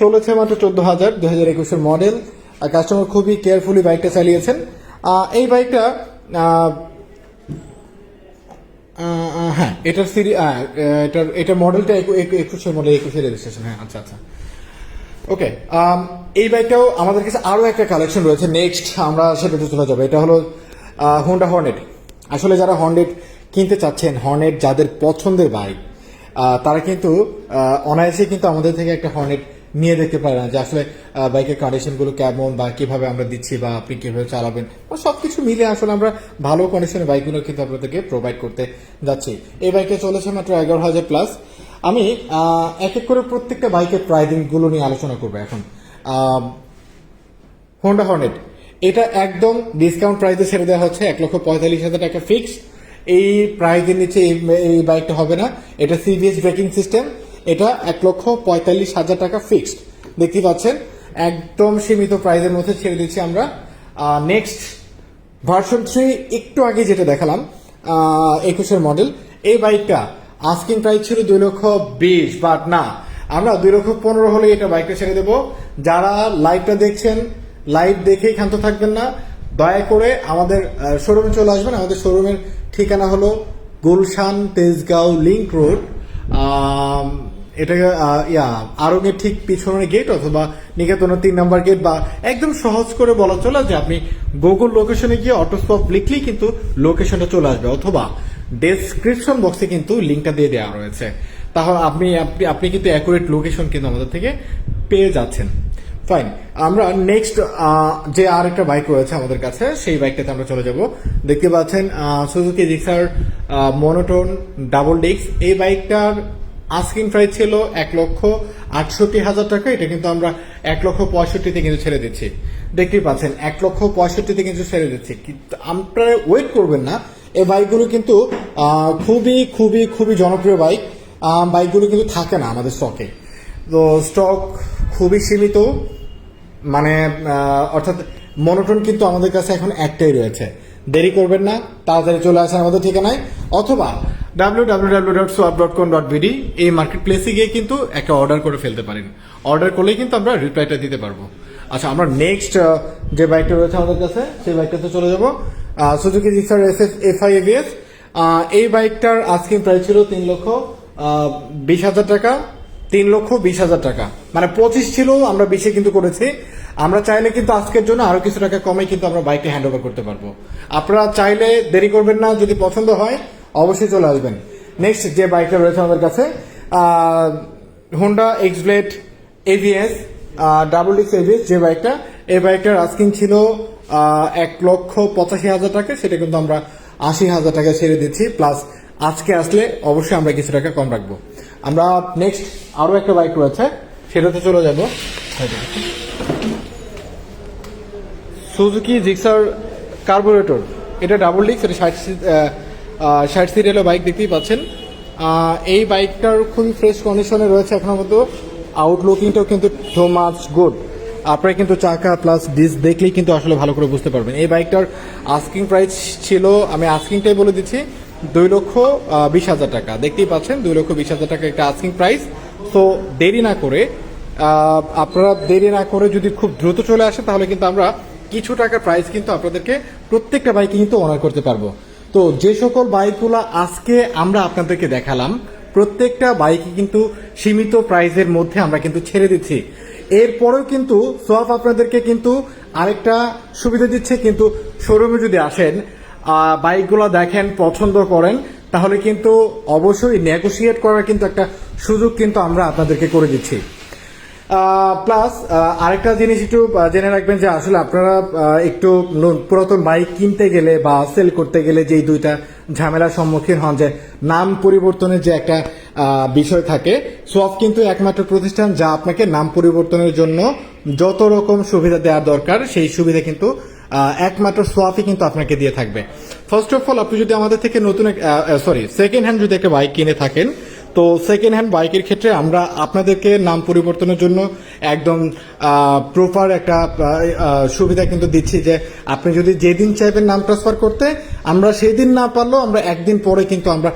চলেছে মাত্র 14,000, 2021-এর model. Customer খুবই কেয়ারফুলি বাইকটা চালিয়েছেন। এই বাইকটা হ্যাঁ, এটার এটার মডেলটা 21-এর মডেল, 21-এর রেজিস্ট্রেশন। হ্যাঁ, আচ্ছা আচ্ছা, ওকে। এই বাইকটাও আমাদের কাছে আরও একটা কালেকশন রয়েছে, নেক্সট আমরা সেটাতে চলে যাবো। এটা হলো হোন্ডা হর্নেট। আসলে যারা হর্নেট কিনতে চাচ্ছেন, হর্নেট যাদের পছন্দের বাইক, তারা কিন্তু অনায়াসে কিন্তু আমাদের থেকে একটা হর্নেট নিয়ে দেখতে পারে না যে আসলে বাইকের কন্ডিশনগুলো কেমন বা কিভাবে আমরা দিচ্ছি বা আপনি কিভাবে চালাবেন, সব কিছু মিলে আসলে আমরা ভালো কন্ডিশনের বাইকগুলো কিন্তু আপনাদেরকে প্রোভাইড করতে যাচ্ছি। এই বাইকে চলেছে মাত্র 11,000 প্লাস। আমি এক এক করে প্রত্যেকটা বাইকের প্রাইসিংগুলো নিয়ে আলোচনা করবো এখন। হোন্ডা হর্নেট এটা একদম ডিসকাউন্ট প্রাইসে ছেড়ে দেওয়া হচ্ছে, 1,45,000 টাকা ফিক্স। এই প্রাইসের নিচে এই বাইকটা হবে না। এটা সিবিএস ব্রেকিং সিস্টেম, এটা 1,45,000 টাকা ফিক্সড। দেখতে পাচ্ছেন একদম সীমিত প্রাইসের মধ্যে ছেড়ে দিচ্ছি আমরা। নেক্সট ভার্সন 3, একটু আগে যেটা দেখালাম 21-এর মডেল, এই বাইকটা আস্কিং প্রাইস ছিল 2,20,000, বাট না, আমরা 2,15,000 হলে এটা বাইকটা ছেড়ে দেবো। যারা লাইভটা দেখছেন, লাইভ দেখেই ক্ষান্ত থাকবেন না, দয়া করে আমাদের শোরুমে চলে আসবেন। আমাদের শোরুমের ঠিকানা হলো গুলশান তেজগাঁও লিংক রোড, এটা আরঙের ঠিক পিছনের গেট অথবা নিকেতনের 3 নম্বর গেট, বা একদম সহজ করে বলা চলে যে আপনি গুগল লোকেশনে গিয়ে অটোস্পট লিখলেই কিন্তু লোকেশনটা চলে আসবে, অথবা ডেসক্রিপশন বক্সে কিন্তু লিঙ্কটা দিয়ে দেওয়া রয়েছে। তাহলে আপনি কিন্তু অ্যাকুরেট লোকেশন কিন্তু আমাদের থেকে পেয়ে যাচ্ছেন। ফাইন, আমরা নেক্সট যে আর একটা বাইক রয়েছে আমাদের কাছে, সেই বাইকটাতে আমরা চলে যাব। দেখতে পাচ্ছেন Suzuki Gixxer monotone double disc. এই বাইকটার আস্কিং প্রাইস ছিল 1,68,000 টাকা। এটা কিন্তু আমরা 1,65,000-তে কিন্তু ছেড়ে দিচ্ছি। দেখতেই পাচ্ছেন 1,65,000-তে কিন্তু ছেড়ে দিচ্ছি। কিন্তু আপনারা ওয়েট করবেন না, এই বাইকগুলো কিন্তু খুবই খুবই খুবই জনপ্রিয় বাইক। বাইকগুলো কিন্তু থাকে না আমাদের স্টকে, তো স্টক খুবই সীমিত, মানে অর্থাৎ মনোটোন কিন্তু আমাদের কাছে এখন একটাই রয়েছে। দেরি করবেন না, তাড়াতাড়ি চলে আসেন আমাদের ঠিকানায়, অথবা www.swap.com.bd এই মার্কেট প্লেসে গিয়ে কিন্তু একটা অর্ডার করে ফেলতে পারেন। অর্ডার করলেই কিন্তু আমরা রিপ্লাইটা দিতে পারবো। আচ্ছা, আমরা নেক্সট যে বাইকটা রয়েছে আমাদের কাছে, সেই বাইকটাতে চলে যাব। Suzuki Gixxer FI ABS। এই বাইকটার আস্কিং প্রাইস ছিল 3,20,000 টাকা। 3,20,000 টাকা, মানে 25 ছিল, আমরা 20-এ কিন্তু করেছি। আমরা চাইলে কিন্তু আজকের জন্য আরো কিছু টাকা কমে কিন্তু আমরা বাইকটা হ্যান্ড ওভার করতে পারবো। আপনারা চাইলে দেরি করবেন না, যদি পছন্দ হয় অবশ্যই চলে আসবেন। নেক্সট যে বাইকটা রয়েছে আমাদের কাছে, Honda X-Blade ABS double disc ABS, যে বাইকটা, এই বাইকটার আস্কিং ছিল 1,85,000 টাকা। সেটা কিন্তু আমরা 80,000 টাকা ছেড়ে দিচ্ছি, প্লাস আজকে আসলে অবশ্যই আমরা কিছু টাকা কম রাখবো। আমরা নেক্সট আরো একটা বাইক রয়েছে, সেটাতে চলে যাব। সুজুকি জিক্সার কার্বোরেটর, এটা ডাবল ডিস্ক, এটা 60 সিরিয়ালের বাইক। দেখতেই পাচ্ছেন এই বাইকটার খুবই ফ্রেশ কন্ডিশনে রয়েছে এখনো মতো। আউটলুকিংটাও কিন্তু সো মাচ গুড। আপনারা কিন্তু চাকা প্লাস ডিস্ক দেখলেই কিন্তু আসলে ভালো করে বুঝতে পারবেন। এই বাইকটার আস্কিং প্রাইস ছিল, আমি আস্কিংটাই বলে দিচ্ছি, 2,20,000 টাকা। দেখতেই পাচ্ছেন 2,20,000 টাকা একটা আস্কিং প্রাইস। তো আপনারা দেরি না করে যদি খুব দ্রুত চলে আসে, তাহলে কিন্তু আমরা কিছু টাকার প্রাইস কিন্তু আপনাদেরকে প্রত্যেকটা বাইকে কিন্তু অনার করতে পারবো। তো যে সকল বাইকগুলো আজকে আমরা আপনাদেরকে দেখালাম, প্রত্যেকটা বাইকে কিন্তু সীমিত প্রাইসের মধ্যে আমরা কিন্তু ছেড়ে দিচ্ছি। এরপরেও কিন্তু সোয়াপ আপনাদেরকে কিন্তু আরেকটা সুবিধা দিচ্ছে, কিন্তু শোরুমে যদি আসেন, বাইকগুলো দেখেন, পছন্দ করেন, তাহলে কিন্তু অবশ্যই নেগোশিয়েট করার কিন্তু একটা সুযোগ কিন্তু আমরা আপনাদেরকে করে দিচ্ছি। প্লাস আরেকটা জিনিস একটু জেনে রাখবেন যে আসলে আপনারা একটু পুরাতন বাইক কিনতে গেলে বা সেল করতে গেলে যেই দুইটা ঝামেলার সম্মুখীন হন, যে নাম পরিবর্তনের যে একটা বিষয় থাকে, সোয়াপ কিন্তু একমাত্র প্রতিষ্ঠান যা আপনাকে নাম পরিবর্তনের জন্য যত রকম সুবিধা দেওয়ার দরকার, সেই সুবিধা কিন্তু একমাত্র সোয়াপই কিন্তু আপনাকে দিয়ে থাকবে। ফার্স্ট অফ অল, আপনি যদি আমাদের থেকে সেকেন্ড হ্যান্ড যদি একটা বাইক কিনে থাকেন, তো সেকেন্ড হ্যান্ড বাইকের ক্ষেত্রে আমরা আপনাদেরকে নাম পরিবর্তনের জন্য একদম প্রপার একটা সুবিধা কিন্তু দিচ্ছি, যে আপনি যদি যেদিন চাইবেন নাম ট্রান্সফার করতে, আমরা সেই দিন না পারলেও আমরা একদিন পরে কিন্তু আমরা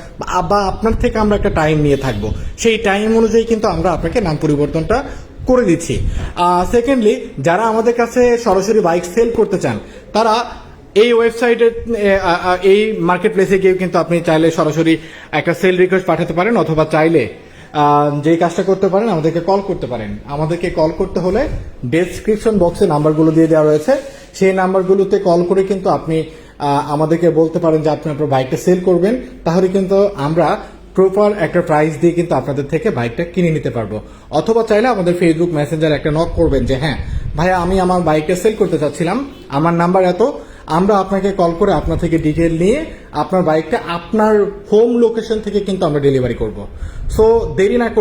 বা আপনার থেকে আমরা একটা টাইম নিয়ে থাকবো, সেই টাইম অনুযায়ী কিন্তু আমরা আপনাকে নাম পরিবর্তনটা করে দিচ্ছি। সেকেন্ডলি, যারা আমাদের কাছে সরাসরি বাইক সেল করতে চান তারা এই ওয়েবসাইটে এই মার্কেট প্লেসে গিয়ে কিন্তু আপনি চাইলে সরাসরি একটা সেল রিকোয়েস্ট পাঠাতে পারেন, অথবা চাইলে যে কাজটা করতে পারেন আমাদেরকে কল করতে পারেন। আমাদেরকে কল করতে হলে ডেসক্রিপশন বক্সে নাম্বারগুলো দিয়ে দেওয়া রয়েছে, সেই নাম্বারগুলোতে কল করে কিন্তু আপনি আমাদেরকে বলতে পারেন যে আপনি আপনার বাইকটা সেল করবেন, তাহলে কিন্তু আমরা প্রপার একটা প্রাইস দিয়ে কিন্তু আপনাদের থেকে বাইকটা কিনে নিতে পারবো। অথবা চাইলে আমাদের ফেসবুক মেসেঞ্জার একটা নক করবেন যে হ্যাঁ ভাইয়া, আমি আমার বাইকটা সেল করতে চাচ্ছিলাম, আমার নাম্বার এত, আমরা আপনাকে কল করে আপনার থেকে ডিটেল নিয়ে আপনার বাইকটা আপনার হোম লোকেশন থেকে কিন্তু আমরা ডেলিভারি করব। সো দেরি না করে